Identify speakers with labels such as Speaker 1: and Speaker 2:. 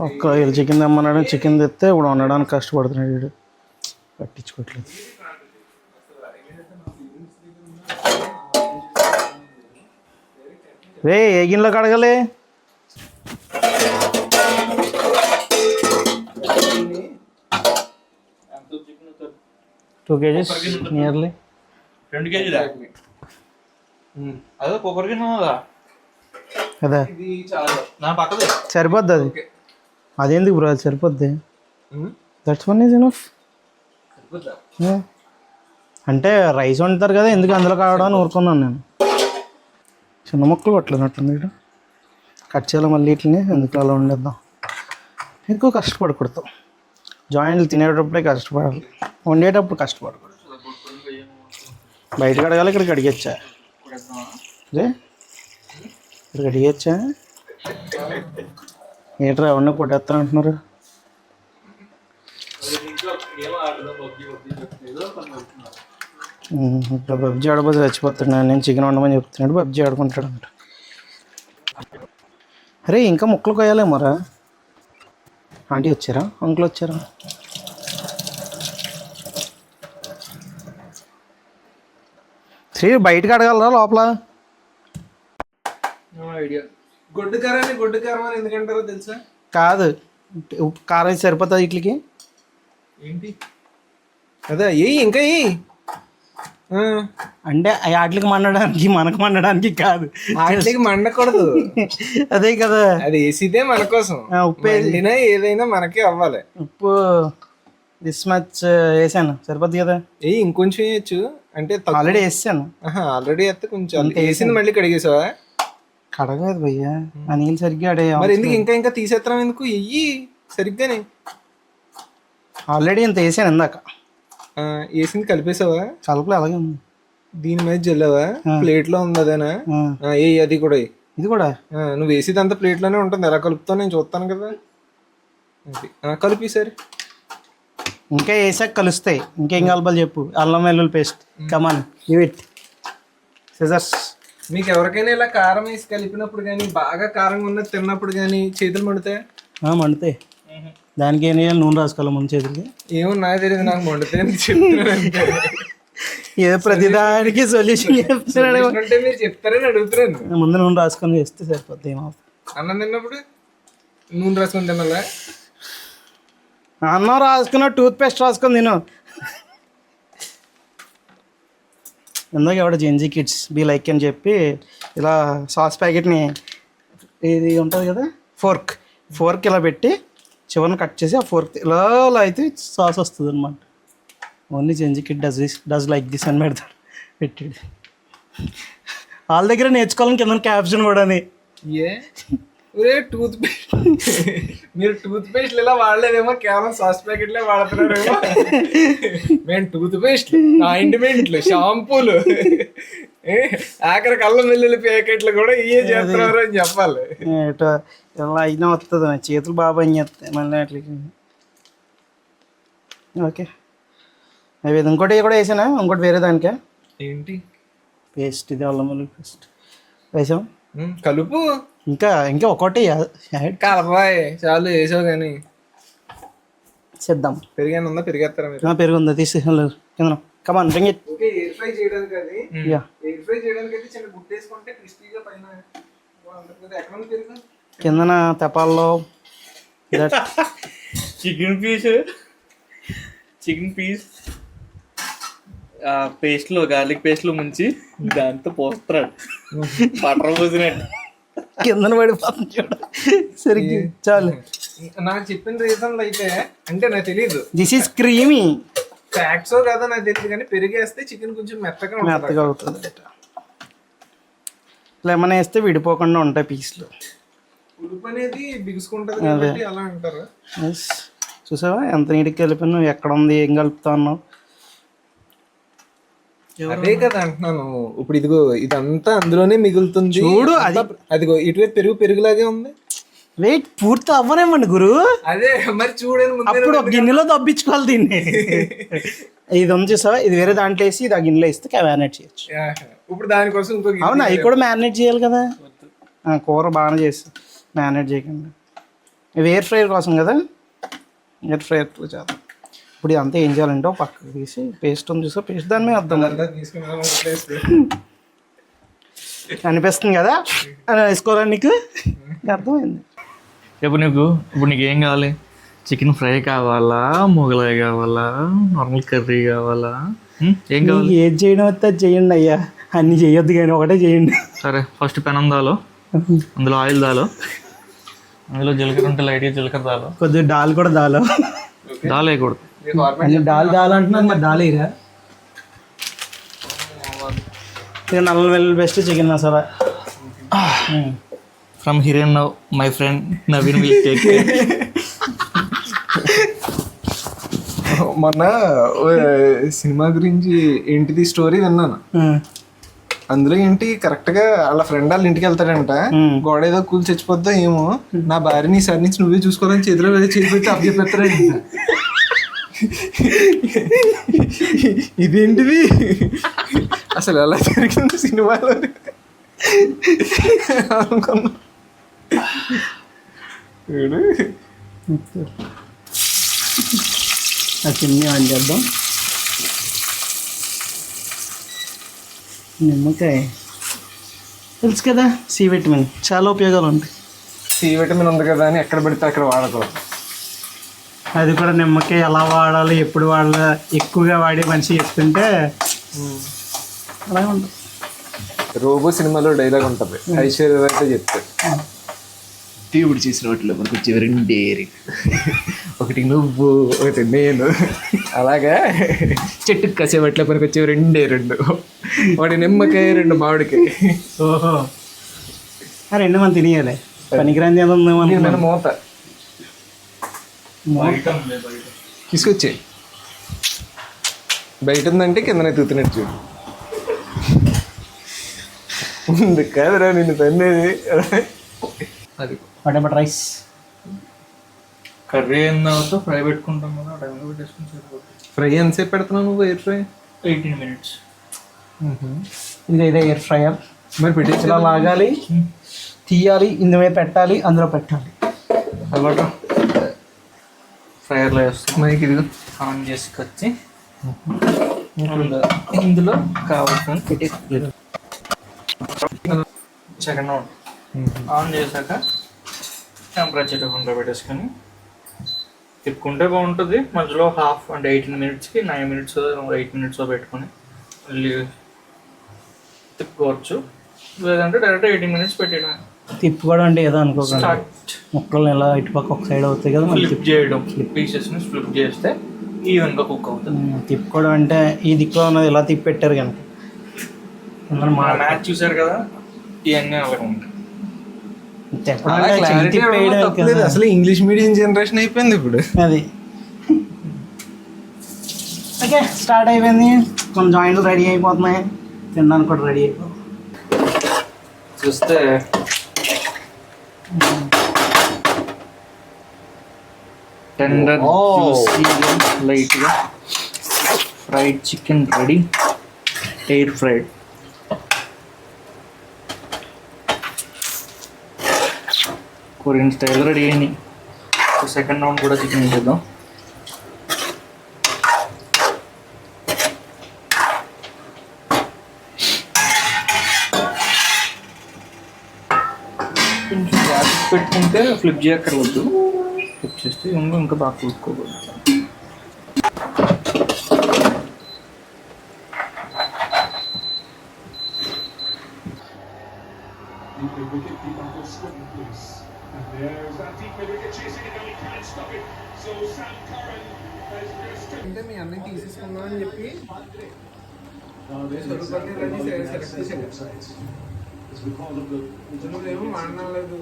Speaker 1: ఒక్క వీళ్ళు chicken తెమ్మన్నాడు, chicken తెస్తే ఇప్పుడు వండడానికి కష్టపడుతున్నాడు వీడు, పట్టించుకోవట్లేదు. రే ఏ గిన్నెలో కడగలే? 2 kgs నియర్లీ.
Speaker 2: 2 kg అదే కుక్కర్ గిన్నె
Speaker 1: కదా,
Speaker 2: నా పక్కదే
Speaker 1: సరిపోద్ది అది. అదేందుకు బ్రో, అది సరిపోద్ది. That's one is enough. అంటే రైస్ వండుతారు కదా, ఎందుకు అందులో కావడం అని ఊరుకున్నాను నేను. చిన్న ముక్కలు కొట్టలేనట్టుంది వీడు, కట్ చేయాలి మళ్ళీ వీటిని, ఎందుకు అలా వండేద్దాం. ఎక్కువ కష్టపడకూడదు, జాయింట్లు తినేటప్పుడే కష్టపడాలి, వండేటప్పుడు కష్టపడకూడదు. బయటకు అడగాలి, ఇక్కడికి అడిగచ్చా అదే, ఇక్కడికి అడిగచ్చా ఏంట్రా ఎవరిని కొట్టేస్తాను అంటున్నారు. ఇప్పుడు పబ్జీ ఆడబోతే చచ్చిపోతున్నాను నేను, చికెన్ వండమని చెప్తున్నాడు, పబ్జీ ఆడుకుంటాడు అంట. అరే ఇంకా ముక్కలు కొయ్యాలేమోరా. ఆంటీ వచ్చారా, అంకుల్ వచ్చారా? శ్రీ బయటకు అడగలరా లోపల?
Speaker 3: గొడ్డు కారాన్ని గొడ్డు కారం అని ఎందుకంటారో తెలుసా?
Speaker 1: కాదు, ఉప్పు కారం సరిపోతుంది వీటికి.
Speaker 3: ఏంటి అదే ఇంకా
Speaker 1: అంటే వాటికి మండడానికి మనకు మండడానికి కాదు,
Speaker 3: వాటికి మండకూడదు.
Speaker 1: అదే కదా,
Speaker 3: అది వేసిదే మన కోసం.
Speaker 1: ఉప్పు
Speaker 3: ఏదైనా మనకే అవ్వాలి.
Speaker 1: ఉప్పు దిస్ మచ్ వేసాను, సరిపోద్ది కదా.
Speaker 3: ఇంకొంచెం వేయచ్చు అంటే,
Speaker 1: ఆల్రెడీ వేసాను.
Speaker 3: ఆల్రెడీ వేస్తే కొంచెం వేసింది మళ్ళీ కడిగేసావా?
Speaker 1: కడగలేదు భయ్యా, ఆ నీళ్ళు సరిగ్గా అడే.
Speaker 3: మరి ఎందుకు ఇంకా తీసేస్తాం ఎందుకు? వెయ్యి సరిగ్గానే.
Speaker 1: ఆల్రెడీ ఇంత వేసాను ఇందాక.
Speaker 3: వేసింది కలిపేసావా?
Speaker 1: కలుపులో అలాగే ఉంది.
Speaker 3: దీని మీద జల్లావా? ప్లేట్ లో ఉంది అదేనా? అది కూడా
Speaker 1: ఇది కూడా
Speaker 3: నువ్వు వేసేది అంతా ప్లేట్ లోనే ఉంటుంది. ఎలా కలుపుతావు నేను చూస్తాను కదా. కలిపి సరే,
Speaker 1: ఇంకా వేసాక కలుస్తాయి. ఇంకేం కలపాలి చెప్పు? అల్లం వెల్లుల్లి paste, come on give it scissors.
Speaker 3: మీకు ఎవరికైనా ఇలా కారం వేసి కలిపినప్పుడు కానీ, బాగా కారంగా ఉన్నది తిన్నప్పుడు కానీ చేతులు మండుతాయి?
Speaker 1: మండుతాయి. దానికి ఏం చేయాలి? నూనె రాసుకోవాలి ముందు చేతులకి.
Speaker 3: ఏమో నాకు తెలియదు, నాకు మండుతాయి.
Speaker 1: ఏదో ప్రతిదానికి సొల్యూషన్
Speaker 3: అంటే మీరు చెప్తారని అడుగుతున్నాను.
Speaker 1: ముందు నూనె రాసుకొని వేస్తే సరిపోద్ది. ఏమవుతుంది?
Speaker 3: అన్నం తిన్నప్పుడు నూనె రాసుకొని తినాలా?
Speaker 1: అన్నం రాసుకున్న టూత్ పేస్ట్ రాసుకొని తిను. ఇందాక ఎవడ జెన్జీ కిడ్స్ బీ లైక్ అని చెప్పి ఇలా సాస్ ప్యాకెట్ని, ఇది ఉంటుంది కదా ఫోర్క్ ఇలా పెట్టి చివరిని కట్ చేసి ఆ ఫోర్క్ ఇలా అయితే సాస్ వస్తుంది అనమాట. Only Gen Z kid does like this అని పెడతాడు పెట్టాడు. వాళ్ళ దగ్గర నేర్చుకోవాలని కింద క్యాప్షన్ కూడా.
Speaker 3: టూత్ పేస్ట్ మీరు టూత్ పేస్ట్ ఇలా వాడలేదేమో, కేవలం సాస్ ప్యాకెట్లే వాడుతున్నారేమో. మేము టూత్ పేస్ట్, ఆయింట్మెంట్లు, షాంపూలు, ఆఖరికి అల్లం వెల్లుల్లి ప్యాకెట్లు కూడా ఇవే చేస్తున్నారు అని చెప్పాలి.
Speaker 1: ఇలా అయినా వస్తుంది, చేతులు బాగా పని చేస్తాయి మళ్ళీ వాటికి. ఓకే, అవి ఇంకోటి కూడా వేసానా? ఇంకోటి వేరే దానికే
Speaker 3: ఏంటి
Speaker 1: పేస్ట్? ఇది అల్లం వెల్లుల్లి పేస్ట్ వేసాం.
Speaker 3: కలుపు.
Speaker 1: ఇంకా ఒకటి
Speaker 3: కలపాయి చాలు, వేసావు కానీ
Speaker 1: చేద్దాం.
Speaker 3: పెరిగాను ఉందా? పెరిగేస్తారా మీరు?
Speaker 1: పెరుగు ఉందా? తీసి కింద కమాన్ బ్రింగ్ ఇట్.
Speaker 3: ఎయిర్ ఫ్రై చేయడానికి అది, ఎయిర్ ఫ్రై చేయడానికి అయితే చిన్న గుడ్డ వేసుకుంటే క్రిస్పీగా పైన ఎక్కడ పెరుగు
Speaker 1: కిందన తెపాల్లో
Speaker 2: చికెన్ పీస్ పేస్ట్లో, గార్లిక్ పేస్ట్లో ముంచి దాంతో పోస్తాడు, బటర్ పోసినట్టు
Speaker 1: కిందన పడిపోతుంది చూడ. సరిగ్గా చాలు.
Speaker 3: నాకు చెప్పిన రీజన్లు అయితే అంటే నాకు తెలియదు.
Speaker 1: This is creamy.
Speaker 3: ఫ్యాక్ట్స్ కదా నాకు తెలియదు, కానీ పెరిగేస్తే చికెన్ కొంచెం మెత్తగా
Speaker 1: అవుతుంది. లెమన్ వేస్తే విడిపోకుండా ఉంటాయి పీస్లు.
Speaker 3: ఉడుపు అనేది బిగుసుకుంటది కాబట్టి అలా అంటారు.
Speaker 1: చూసావా ఎంత నీటికి కలిపాను? ఎక్కడ ఉంది, ఏం కలుపుతా ఉన్నావు?
Speaker 3: అదే కదా అంటున్నాను. ఇప్పుడు ఇదిగో ఇదంతా అందులోనే మిగులుతుంది
Speaker 1: చూడు.
Speaker 3: అదిగో ఇటువైపు పెరుగులాగే ఉంది.
Speaker 1: వెయిట్ పూర్తి అవ్వనేమండి గురు.
Speaker 3: అదే మరి చూడండి,
Speaker 1: అప్పుడు గిన్నెలో దబ్బించుకోవాలి దీన్ని. ఇది ఉంది చూసావా, ఇది వేరే దాంట్లో వేసి ఇది ఆ గిన్నెలో ఇస్తే మ్యారినేట్ చేయొచ్చు.
Speaker 3: ఇప్పుడు దానికోసం
Speaker 1: అవునా, అవి కూడా మ్యారినేట్ చేయాలి కదా. కూర బాగానే చేసి మ్యారినేట్ చేయకండి. ఇది ఎయిర్ ఫ్రైయర్ కోసం కదా, ఎయిర్ ఫ్రైయర్లో చేద్దాం. ఇప్పుడు ఇదంతా ఏం చేయాలంటే ఒక పక్కకు తీసి పేస్ట్ ఉంది చూసా, పేస్ట్ దాని మీద అర్థం అనిపిస్తుంది కదా అని వేసుకోవాలని నీకు అర్థమైంది.
Speaker 2: ఇప్పుడు నీకు ఏం కావాలి? చికెన్ ఫ్రై కావాలా, మొగలాయి కావాలా, నార్మల్ కర్రీ కావాలా, ఏం కావాలి?
Speaker 1: మీకు ఏది చేయడం వస్తే అది చేయండి అయ్యా, అన్నీ చేయొద్దు కానీ ఒకటే చేయండి.
Speaker 2: సరే, ఫస్ట్ పెనం దాలో, అందులో ఆయిల్ దాలో, అందులో జీలకర్ర ఉంటే లైట్గా జీలకర్ర దాలో,
Speaker 1: కొద్దిగా దాల్ కూడా దాలో.
Speaker 2: దాల్ వేయకూడదు.
Speaker 1: దాల్ అంటున్నాను మరి దాల్ వేయరా? నల్ల వెల్లుల్లి best chicken masala
Speaker 2: from here and now my friend Naveen will take.
Speaker 3: మొన్న సినిమా గురించి ఏంటిది స్టోరీ విన్నాను. అందులో ఏంటి కరెక్ట్ గా వాళ్ళ ఫ్రెండ్ వాళ్ళ ఇంటికి వెళ్తాడంట, గోడ ఏదో కూలి చచ్చిపోద్దా ఏమో, నా భార్యని ఈసారి నుంచి నువ్వే చూసుకోవాలని చేతిలో చేసి పెట్టి అప్పచెప్తాడంట. ఇదేంటిది అసలు ఎలా జరిగింది సినిమాలో అనుకున్నా.
Speaker 1: చిన్ని ఆన్ చేద్దాం. నిమ్మకాయ తెలుసు కదా, సి విటమిన్ చాలా ఉపయోగాలు ఉంటాయి.
Speaker 3: సి విటమిన్ ఉంది కదా అని ఎక్కడ పెడితే అక్కడ వాడకూడదు.
Speaker 1: అది కూడా నిమ్మకాయ ఎలా వాడాలి, ఎప్పుడు వాడాలి, ఎక్కువగా వాడే మనిషి చెప్తుంటే అలాగే ఉంటుంది.
Speaker 3: రోబో సినిమాలో డైలాగ్ ఉంటుంది, ఐశ్వర్య అయితే చెప్తాడు, దేవుడు చేసిన వాటిలో మనకు వచ్చేవి రెండే, ఒకటి నువ్వు ఒకటి నేను, అలాగా చెట్టుకు కసేపట్లో మనకు వచ్చేవి రెండు, ఒకటి నిమ్మకాయ, రెండు మామిడికాయ.
Speaker 1: ఓహో, రెండు మనం తినేయాలి, పనికిరాంది ఏదో ఉందేమో.
Speaker 3: మూత తీసుకొచ్చే బయట ఉందంటే కిందనే తూతున్నట్టు చూడు. ఉంది కాదురా నిన్ను తన్నేది. అది
Speaker 1: వాట్ రైస్
Speaker 2: కర్రీ అయిన తర్వాత ఫ్రై పెట్టుకుంటాం కదా, టైంలో పెట్టేసుకుని సరిపోతుంది.
Speaker 3: ఫ్రై ఎంతసేపు పెడుతున్నావు నువ్వు? Air fry
Speaker 2: 18 minutes.
Speaker 1: ఇది ఇదే ఎయిర్ ఫ్రైయర్.
Speaker 3: మరి పెట్టేసి
Speaker 1: ఇలా లాగాలి, తీయాలి, ఇందులో పెట్టాలి, అందులో పెట్టాలి.
Speaker 2: అలవాటు ఫ్రైయర్లో వేస్తాం.
Speaker 3: మైక్ ఇది
Speaker 2: ఆన్ చేసుకొచ్చి ఇందులో కావాల్సిన పెట్టేసి సెకండ్ ఆన్ చేశాక టెంపరేచర్ 100 పెట్టేసుకొని తిప్పుకుంటే బాగుంటుంది. మధ్యలో హాఫ్ అంటే 18 minutesకి 9 minutes 8 minutes పెట్టుకొని మళ్ళీ తిప్పుకోవచ్చు, లేదంటే డైరెక్ట్ 18 minutes పెట్టేయడం.
Speaker 1: తిప్పుకోవడం అంటే ఏదో అనుకోకండి, ముక్కలు ఎలా ఇటుపక్క ఒక సైడ్ అవుతాయి కదా,
Speaker 2: ఫ్లిప్ చేయడం, పీసెస్ని ఫ్లిప్ చేస్తే ఈవెన్గా కుక్ అవుతుంది.
Speaker 1: తిప్పుకోవడం అంటే ఈ దిక్కులో ఉన్నది ఇలా తిప్పి పెట్టారు కనుక
Speaker 2: మ్యాచ్ చూసారు కదా, ఇవన్నీ అలాగే ఉంటాయి.
Speaker 3: అసలు ఇంగ్లీష్ మీడియం జనరేషన్ అయిపోయింది ఇప్పుడు.
Speaker 1: అది ఓకే, స్టార్ట్ అయిపోయింది. కొన్ని జాయింట్లు రెడీ అయిపోతున్నాయి, తినడానికి కూడా రెడీ అయిపోతుంది.
Speaker 2: చూస్తే టెండర్ లైట్గా fried chicken ready, air fried. Korean style ready అయింది. సెకండ్ రౌండ్ కూడా చికెన్ చేద్దాం. కొంచెం గ్యాస్ పెట్టుకుంటే ఫ్లిప్ చేయక్కర్వద్దు, ఫ్లిప్ చేస్తే ఇంకా బాగా కూర్చుకోకూడదు.
Speaker 3: అంటే మీ అన్నయ్య తీసేసుకుందాం అని చెప్పి నువ్వేమో మాట్లాడలేదు.